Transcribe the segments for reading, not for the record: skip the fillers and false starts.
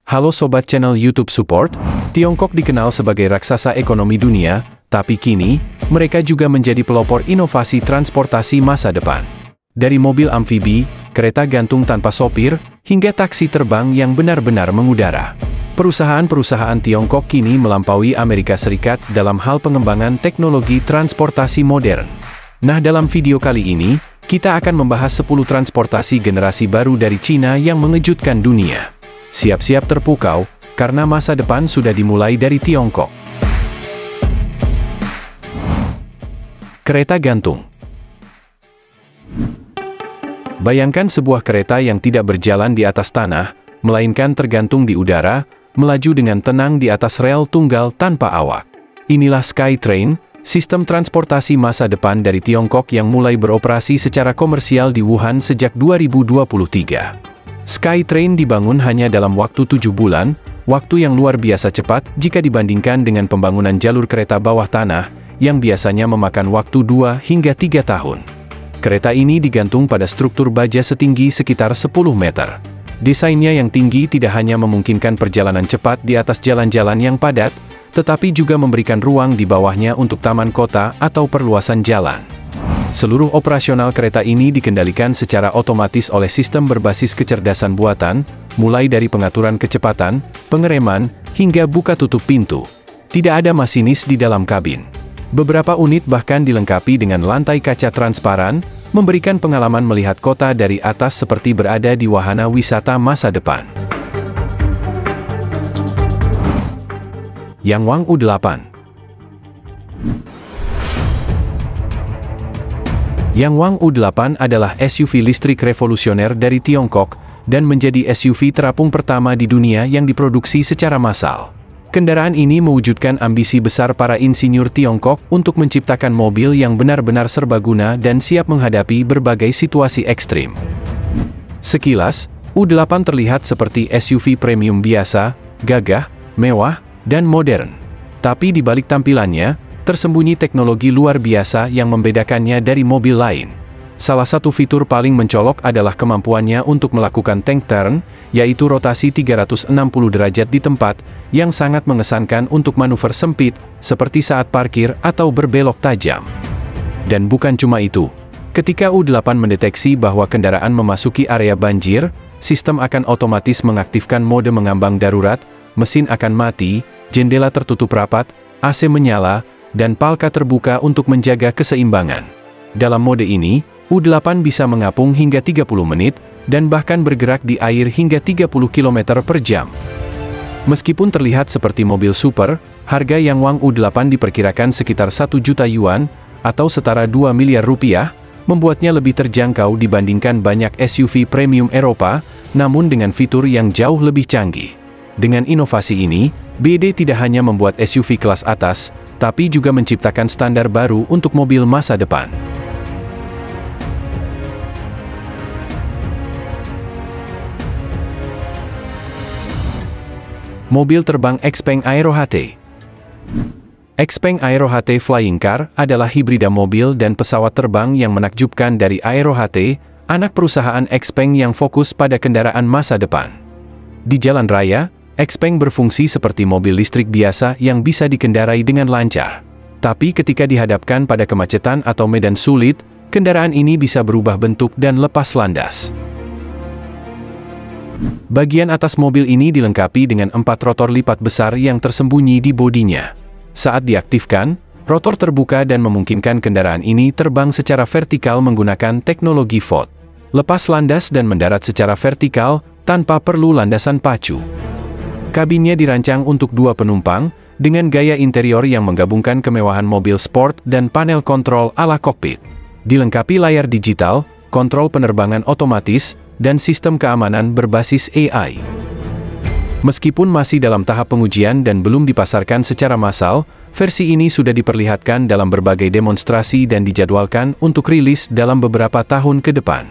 Halo Sobat channel YouTube Support, Tiongkok dikenal sebagai raksasa ekonomi dunia, tapi kini, mereka juga menjadi pelopor inovasi transportasi masa depan. Dari mobil amfibi, kereta gantung tanpa sopir, hingga taksi terbang yang benar-benar mengudara. Perusahaan-perusahaan Tiongkok kini melampaui Amerika Serikat dalam hal pengembangan teknologi transportasi modern. Nah, dalam video kali ini, kita akan membahas 10 transportasi generasi baru dari Cina yang mengejutkan dunia. Siap-siap terpukau, karena masa depan sudah dimulai dari Tiongkok. Kereta gantung. Bayangkan sebuah kereta yang tidak berjalan di atas tanah, melainkan tergantung di udara, melaju dengan tenang di atas rel tunggal tanpa awak. Inilah SkyTrain, sistem transportasi masa depan dari Tiongkok yang mulai beroperasi secara komersial di Wuhan sejak 2023. SkyTrain dibangun hanya dalam waktu 7 bulan, waktu yang luar biasa cepat jika dibandingkan dengan pembangunan jalur kereta bawah tanah, yang biasanya memakan waktu 2 hingga 3 tahun. Kereta ini digantung pada struktur baja setinggi sekitar 10 meter. Desainnya yang tinggi tidak hanya memungkinkan perjalanan cepat di atas jalan-jalan yang padat, tetapi juga memberikan ruang di bawahnya untuk taman kota atau perluasan jalan. Seluruh operasional kereta ini dikendalikan secara otomatis oleh sistem berbasis kecerdasan buatan, mulai dari pengaturan kecepatan, pengereman, hingga buka tutup pintu. Tidak ada masinis di dalam kabin. Beberapa unit bahkan dilengkapi dengan lantai kaca transparan, memberikan pengalaman melihat kota dari atas seperti berada di wahana wisata masa depan. Yangwang U8. Yangwang U8 adalah SUV listrik revolusioner dari Tiongkok, dan menjadi SUV terapung pertama di dunia yang diproduksi secara massal. Kendaraan ini mewujudkan ambisi besar para insinyur Tiongkok untuk menciptakan mobil yang benar-benar serbaguna dan siap menghadapi berbagai situasi ekstrim. Sekilas, U8 terlihat seperti SUV premium biasa, gagah, mewah, dan modern. Tapi di balik tampilannya, tersembunyi teknologi luar biasa yang membedakannya dari mobil lain. Salah satu fitur paling mencolok adalah kemampuannya untuk melakukan tank turn, yaitu rotasi 360 derajat di tempat, yang sangat mengesankan untuk manuver sempit, seperti saat parkir atau berbelok tajam. Dan bukan cuma itu. Ketika U8 mendeteksi bahwa kendaraan memasuki area banjir, sistem akan otomatis mengaktifkan mode mengambang darurat, mesin akan mati, jendela tertutup rapat, AC menyala, dan palka terbuka untuk menjaga keseimbangan. Dalam mode ini, U8 bisa mengapung hingga 30 menit, dan bahkan bergerak di air hingga 30 km per jam. Meskipun terlihat seperti mobil super, harga Yangwang U8 diperkirakan sekitar 1 juta yuan, atau setara 2 miliar rupiah, membuatnya lebih terjangkau dibandingkan banyak SUV premium Eropa, namun dengan fitur yang jauh lebih canggih. Dengan inovasi ini, BD tidak hanya membuat SUV kelas atas, tapi juga menciptakan standar baru untuk mobil masa depan. Mobil terbang XPeng Aero HT. XPeng Aero HT Flying Car adalah hibrida mobil dan pesawat terbang yang menakjubkan dari Aero HT, anak perusahaan XPeng yang fokus pada kendaraan masa depan. Di jalan raya, XPeng berfungsi seperti mobil listrik biasa yang bisa dikendarai dengan lancar. Tapi ketika dihadapkan pada kemacetan atau medan sulit, kendaraan ini bisa berubah bentuk dan lepas landas. Bagian atas mobil ini dilengkapi dengan 4 rotor lipat besar yang tersembunyi di bodinya. Saat diaktifkan, rotor terbuka dan memungkinkan kendaraan ini terbang secara vertikal menggunakan teknologi VOT. Lepas landas dan mendarat secara vertikal, tanpa perlu landasan pacu. Kabinnya dirancang untuk 2 penumpang, dengan gaya interior yang menggabungkan kemewahan mobil sport dan panel kontrol ala kokpit. Dilengkapi layar digital, kontrol penerbangan otomatis, dan sistem keamanan berbasis AI. Meskipun masih dalam tahap pengujian dan belum dipasarkan secara massal, versi ini sudah diperlihatkan dalam berbagai demonstrasi dan dijadwalkan untuk rilis dalam beberapa tahun ke depan.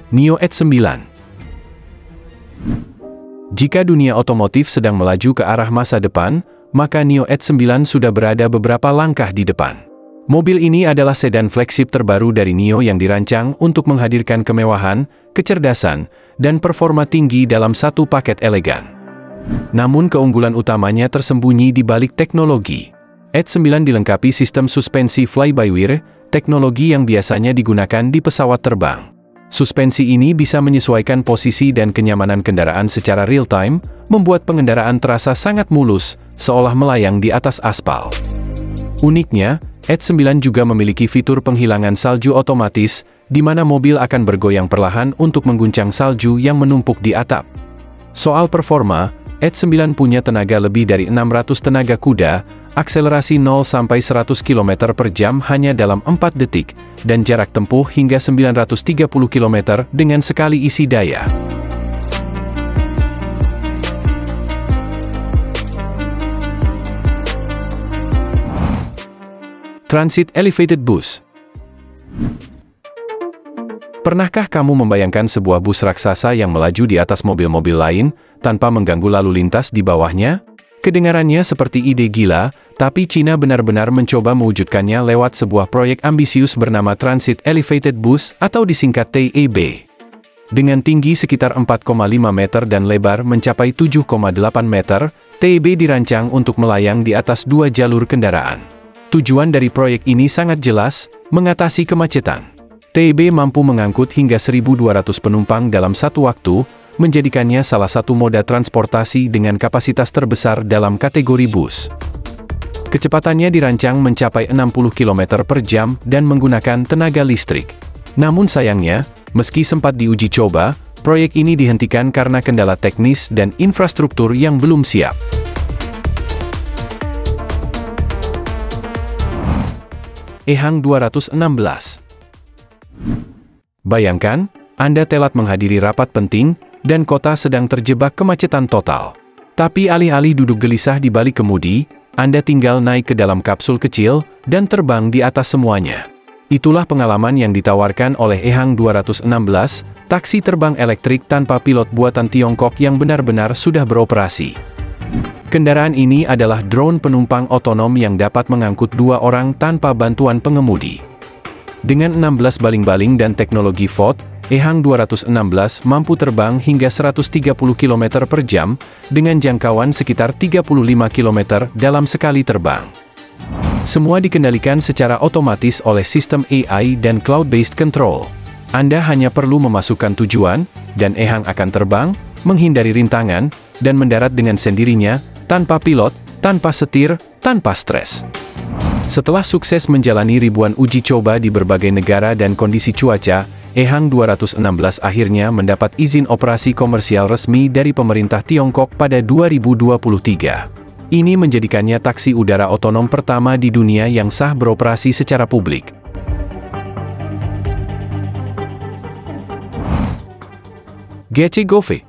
NIO ET9. Jika dunia otomotif sedang melaju ke arah masa depan, maka NIO ET9 sudah berada beberapa langkah di depan. Mobil ini adalah sedan flagship terbaru dari NIO yang dirancang untuk menghadirkan kemewahan, kecerdasan, dan performa tinggi dalam satu paket elegan. Namun keunggulan utamanya tersembunyi di balik teknologi. ET9 dilengkapi sistem suspensi fly-by-wire, teknologi yang biasanya digunakan di pesawat terbang. Suspensi ini bisa menyesuaikan posisi dan kenyamanan kendaraan secara real-time, membuat pengendaraan terasa sangat mulus, seolah melayang di atas aspal. Uniknya, ET9 juga memiliki fitur penghilangan salju otomatis, di mana mobil akan bergoyang perlahan untuk mengguncang salju yang menumpuk di atap. Soal performa, ET9 punya tenaga lebih dari 600 tenaga kuda, akselerasi 0-100 km per jam hanya dalam 4 detik, dan jarak tempuh hingga 930 km dengan sekali isi daya. Transit Elevated Bus. Pernahkah kamu membayangkan sebuah bus raksasa yang melaju di atas mobil-mobil lain, tanpa mengganggu lalu lintas di bawahnya? Kedengarannya seperti ide gila, tapi China benar-benar mencoba mewujudkannya lewat sebuah proyek ambisius bernama Transit Elevated Bus atau disingkat TEB. Dengan tinggi sekitar 4,5 meter dan lebar mencapai 7,8 meter, TEB dirancang untuk melayang di atas 2 jalur kendaraan. Tujuan dari proyek ini sangat jelas, mengatasi kemacetan. TEB mampu mengangkut hingga 1.200 penumpang dalam satu waktu, menjadikannya salah satu moda transportasi dengan kapasitas terbesar dalam kategori bus. Kecepatannya dirancang mencapai 60 km per jam dan menggunakan tenaga listrik. Namun sayangnya, meski sempat diuji coba, proyek ini dihentikan karena kendala teknis dan infrastruktur yang belum siap. EHang 216. Bayangkan, Anda telat menghadiri rapat penting, dan kota sedang terjebak kemacetan total. Tapi alih-alih duduk gelisah di balik kemudi, Anda tinggal naik ke dalam kapsul kecil, dan terbang di atas semuanya. Itulah pengalaman yang ditawarkan oleh EHang 216, taksi terbang elektrik tanpa pilot buatan Tiongkok yang benar-benar sudah beroperasi. Kendaraan ini adalah drone penumpang otonom yang dapat mengangkut 2 orang tanpa bantuan pengemudi. Dengan 16 baling-baling dan teknologi VOT, EHang 216 mampu terbang hingga 130 km per jam, dengan jangkauan sekitar 35 km dalam sekali terbang. Semua dikendalikan secara otomatis oleh sistem AI dan cloud-based control. Anda hanya perlu memasukkan tujuan, dan EHang akan terbang, menghindari rintangan, dan mendarat dengan sendirinya, tanpa pilot, tanpa setir, tanpa stres. Setelah sukses menjalani ribuan uji coba di berbagai negara dan kondisi cuaca, EHang 216 akhirnya mendapat izin operasi komersial resmi dari pemerintah Tiongkok pada 2023. Ini menjadikannya taksi udara otonom pertama di dunia yang sah beroperasi secara publik. GAC GOVE.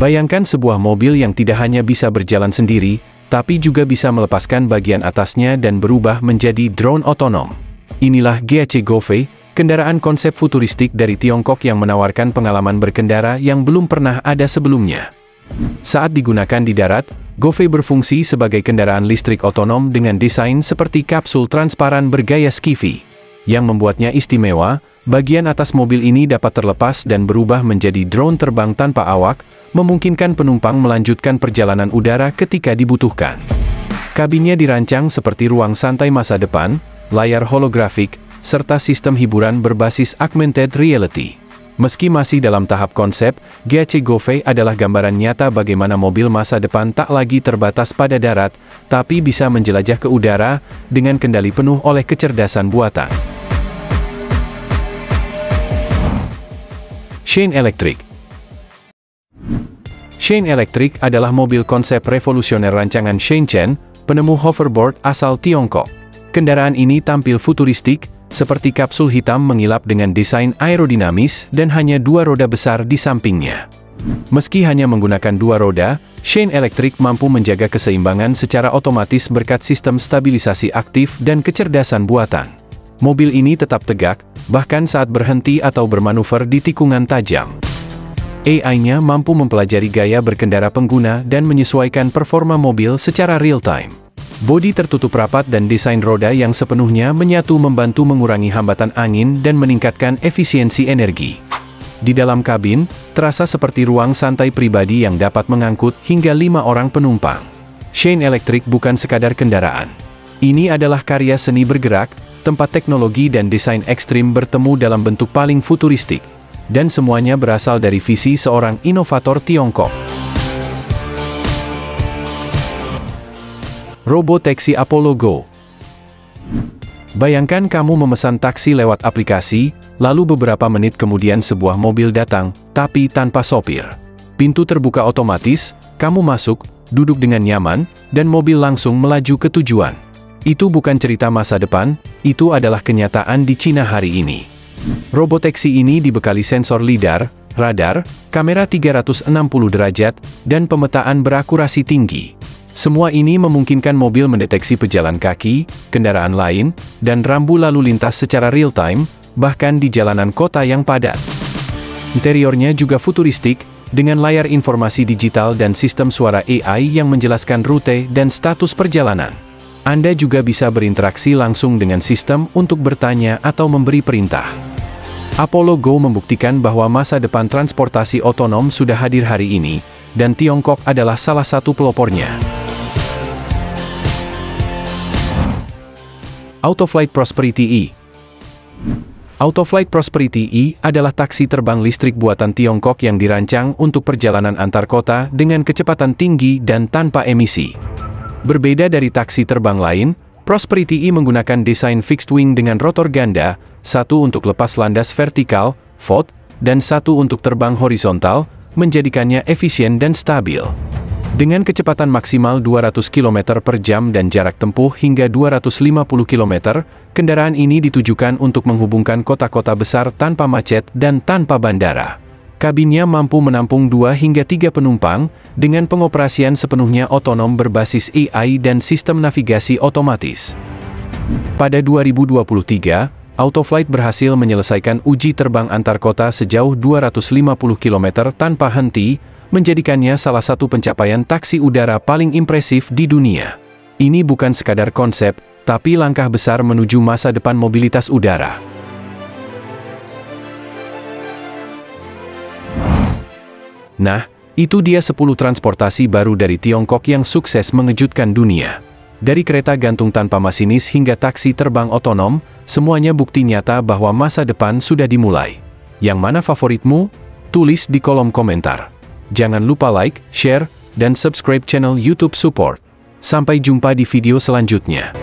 Bayangkan sebuah mobil yang tidak hanya bisa berjalan sendiri, tapi juga bisa melepaskan bagian atasnya dan berubah menjadi drone otonom. Inilah GAC GOVE, kendaraan konsep futuristik dari Tiongkok yang menawarkan pengalaman berkendara yang belum pernah ada sebelumnya. Saat digunakan di darat, GOVE berfungsi sebagai kendaraan listrik otonom dengan desain seperti kapsul transparan bergaya skifi. Yang membuatnya istimewa, bagian atas mobil ini dapat terlepas dan berubah menjadi drone terbang tanpa awak, memungkinkan penumpang melanjutkan perjalanan udara ketika dibutuhkan. Kabinnya dirancang seperti ruang santai masa depan, layar holografik, serta sistem hiburan berbasis augmented reality. Meski masih dalam tahap konsep, GAC GOVE adalah gambaran nyata bagaimana mobil masa depan tak lagi terbatas pada darat, tapi bisa menjelajah ke udara, dengan kendali penuh oleh kecerdasan buatan. Shane Electric. Shane Electric adalah mobil konsep revolusioner rancangan Shane Chen, penemu hoverboard asal Tiongkok. Kendaraan ini tampil futuristik, seperti kapsul hitam mengilap dengan desain aerodinamis dan hanya 2 roda besar di sampingnya. Meski hanya menggunakan 2 roda, Shane Electric mampu menjaga keseimbangan secara otomatis berkat sistem stabilisasi aktif dan kecerdasan buatan. Mobil ini tetap tegak, bahkan saat berhenti atau bermanuver di tikungan tajam. AI-nya mampu mempelajari gaya berkendara pengguna dan menyesuaikan performa mobil secara real-time. Bodi tertutup rapat dan desain roda yang sepenuhnya menyatu membantu mengurangi hambatan angin dan meningkatkan efisiensi energi. Di dalam kabin, terasa seperti ruang santai pribadi yang dapat mengangkut hingga 5 orang penumpang. Shane Electric bukan sekadar kendaraan. Ini adalah karya seni bergerak, tempat teknologi dan desain ekstrim bertemu dalam bentuk paling futuristik. Dan semuanya berasal dari visi seorang inovator Tiongkok. Robotaksi Apollo Go. Bayangkan kamu memesan taksi lewat aplikasi, lalu beberapa menit kemudian sebuah mobil datang, tapi tanpa sopir. Pintu terbuka otomatis, kamu masuk, duduk dengan nyaman, dan mobil langsung melaju ke tujuan. Itu bukan cerita masa depan, itu adalah kenyataan di Cina hari ini. Robotaksi ini dibekali sensor lidar, radar, kamera 360 derajat, dan pemetaan berakurasi tinggi. Semua ini memungkinkan mobil mendeteksi pejalan kaki, kendaraan lain, dan rambu lalu lintas secara real-time, bahkan di jalanan kota yang padat. Interiornya juga futuristik, dengan layar informasi digital dan sistem suara AI yang menjelaskan rute dan status perjalanan. Anda juga bisa berinteraksi langsung dengan sistem untuk bertanya atau memberi perintah. Apollo Go membuktikan bahwa masa depan transportasi otonom sudah hadir hari ini, dan Tiongkok adalah salah satu pelopornya. Autoflight Prosperity E. Autoflight Prosperity E adalah taksi terbang listrik buatan Tiongkok yang dirancang untuk perjalanan antar kota dengan kecepatan tinggi dan tanpa emisi. Berbeda dari taksi terbang lain, Prosperity E menggunakan desain fixed wing dengan rotor ganda, satu untuk lepas landas vertikal, (VOT), dan satu untuk terbang horizontal, menjadikannya efisien dan stabil. Dengan kecepatan maksimal 200 km per jam dan jarak tempuh hingga 250 km, kendaraan ini ditujukan untuk menghubungkan kota-kota besar tanpa macet dan tanpa bandara. Kabinnya mampu menampung 2 hingga 3 penumpang, dengan pengoperasian sepenuhnya otonom berbasis AI dan sistem navigasi otomatis. Pada 2023, Autoflight berhasil menyelesaikan uji terbang antar kota sejauh 250 km tanpa henti, menjadikannya salah satu pencapaian taksi udara paling impresif di dunia. Ini bukan sekadar konsep, tapi langkah besar menuju masa depan mobilitas udara. Nah, itu dia 10 transportasi baru dari Tiongkok yang sukses mengejutkan dunia. Dari kereta gantung tanpa masinis hingga taksi terbang otonom, semuanya bukti nyata bahwa masa depan sudah dimulai. Yang mana favoritmu? Tulis di kolom komentar. Jangan lupa like, share, dan subscribe channel YouTube Support. Sampai jumpa di video selanjutnya.